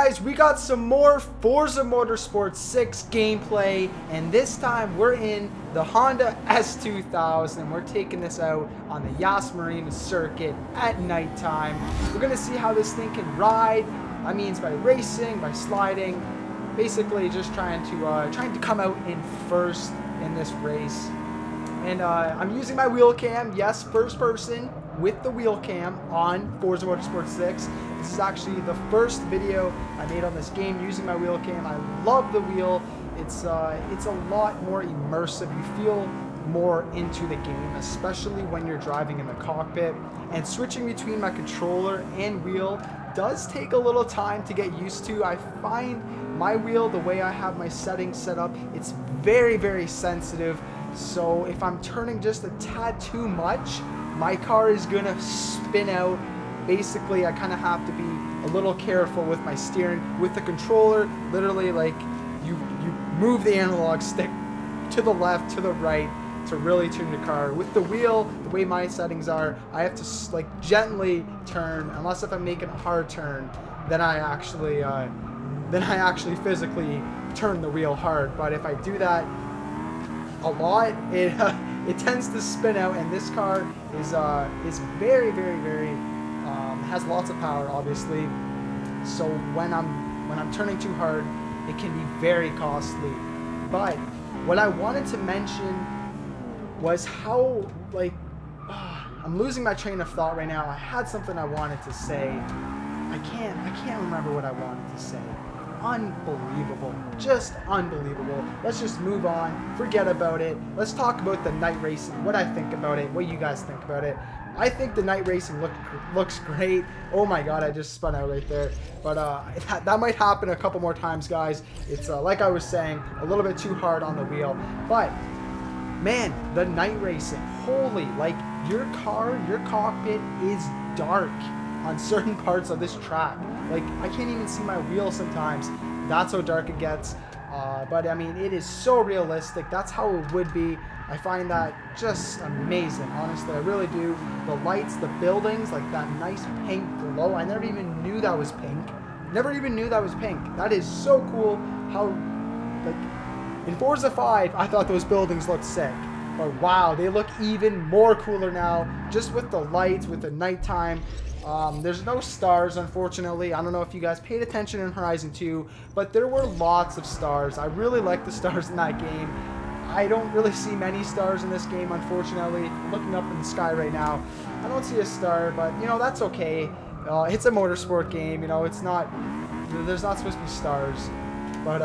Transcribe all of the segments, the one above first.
guys, we got some more Forza Motorsport 6 gameplay, and this time we're in the Honda S2000. We're taking this out on the Yas Marina circuit at nighttime. We're going to see how this thing can ride. I mean, by racing, by sliding, basically just trying to come out in first in this race. And I'm using my wheel cam, yes, first person with the wheel cam on Forza Motorsport 6. This is actually the first video I made on this game using my wheel cam. I love the wheel. It's a lot more immersive. You feel more into the game, especially when you're driving in the cockpit. And switching between my controller and wheel does take a little time to get used to. I find my wheel, the way I have my settings set up, it's very, very sensitive. So if I'm turning just a tad too much, my car is gonna spin out. Basically, I kind of have to be a little careful with my steering. With the controller, literally, like, you move the analog stick to the left, to the right, to really tune the car. With the wheel, the way my settings are, I have to like gently turn, unless if I'm making a hard turn, then I actually physically turn the wheel hard. But if I do that a lot, it tends to spin out, and this car is very, very, very has lots of power, obviously. So when I'm turning too hard, it can be very costly. But what I wanted to mention was how, like, I'm losing my train of thought right now. I had something I wanted to say. I can't remember what I wanted to say. Unbelievable, just unbelievable. Let's just move on, forget about it. Let's talk about the night racing, what I think about it, what you guys think about it. I think the night racing looks great. Oh my god, I just spun out right there. But that might happen a couple more times, guys. It's like I was saying, a little bit too hard on the wheel. But man, the night racing, holy, like, your cockpit is dark on certain parts of this track. Like, I can't even see my wheel sometimes. That's how dark it gets. But I mean, it is so realistic. That's how it would be. I find that just amazing, honestly. I really do. The lights, the buildings, like that nice pink glow. I never even knew that was pink. Never even knew that was pink. That is so cool. How, like, in Forza 5, I thought those buildings looked sick. But wow, they look even more cooler now, just with the lights, with the nighttime. There's no stars, unfortunately. I don't know if you guys paid attention in Horizon 2, but there were lots of stars. I really like the stars in that game. I don't really see many stars in this game, unfortunately. Looking up in the sky right now, I don't see a star, but, you know, that's okay. It's a motorsport game, you know, there's not supposed to be stars. But,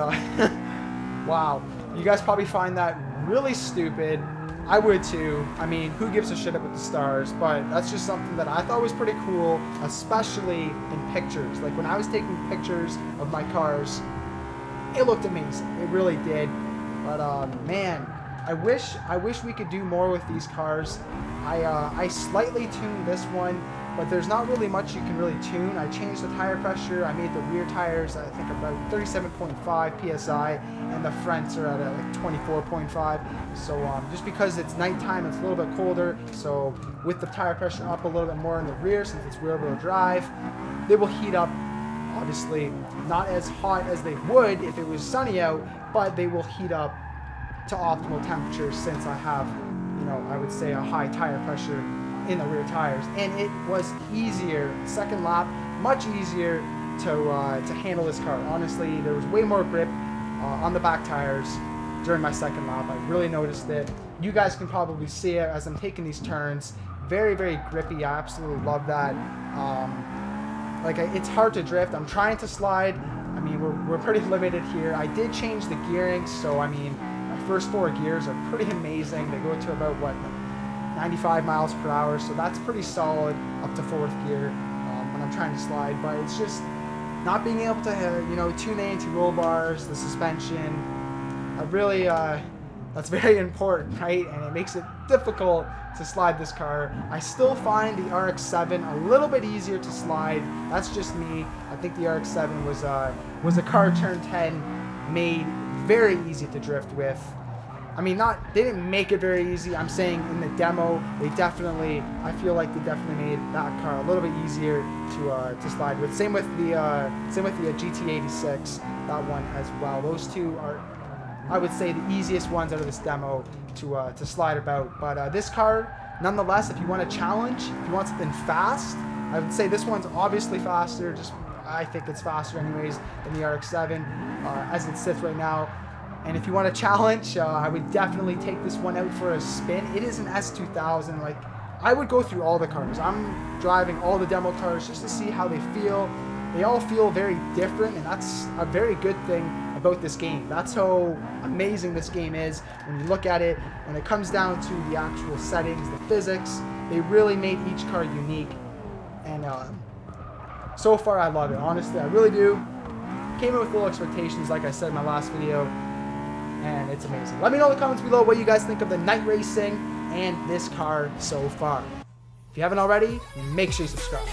wow. You guys probably find that really stupid. I would too. I mean, who gives a shit about the stars? But that's just something that I thought was pretty cool, especially in pictures. Like, when I was taking pictures of my cars, it looked amazing. It really did. But man, I wish we could do more with these cars. I slightly tuned this one, but there's not really much you can really tune. I changed the tire pressure. I made the rear tires, I think, about 37.5 psi, and the fronts are at like 24.5. So just because it's nighttime, it's a little bit colder. So with the tire pressure up a little bit more in the rear, since it's rear-wheel drive, they will heat up. Obviously, not as hot as they would if it was sunny out, but they will heat up to optimal temperatures since I have, you know, I would say a high tire pressure in the rear tires. And it was easier, second lap, much easier to handle this car. Honestly, there was way more grip on the back tires during my second lap. I really noticed it. You guys can probably see it as I'm taking these turns. Very, very grippy. I absolutely love that. It's hard to drift. I'm trying to slide. I mean, we're pretty limited here. I did change the gearing, so I mean, my first 4 gears are pretty amazing. They go to about, what, 95 miles per hour, so that's pretty solid up to 4th gear when I'm trying to slide. But it's just not being able to, you know, tune in to roll bars, the suspension. I really, that's very important, right? And it makes it difficult to slide this car. I still find the RX-7 a little bit easier to slide. That's just me. I think the RX-7 was a car turn 10 made very easy to drift with. I mean, they didn't make it very easy. I'm saying in the demo, I feel like they definitely made that car a little bit easier to slide with. Same with the GT86, that one as well. Those two are, I would say, the easiest ones out of this demo to slide about. But this car, nonetheless, if you want a challenge, if you want something fast, I would say this one's obviously faster. I think it's faster anyways than the RX-7 as it sits right now. And if you want a challenge, I would definitely take this one out for a spin. It is an S2000. Like, I would go through all the cars. I'm driving all the demo cars just to see how they feel. They all feel very different, and that's a very good thing about this game. That's how amazing this game is. When you look at it, when it comes down to the actual settings, the physics, they really made each car unique. And so far, I love it. Honestly, I really do. Came in with low expectations, like I said in my last video. And it's amazing. Let me know in the comments below what you guys think of the night racing and this car so far. If you haven't already, make sure you subscribe.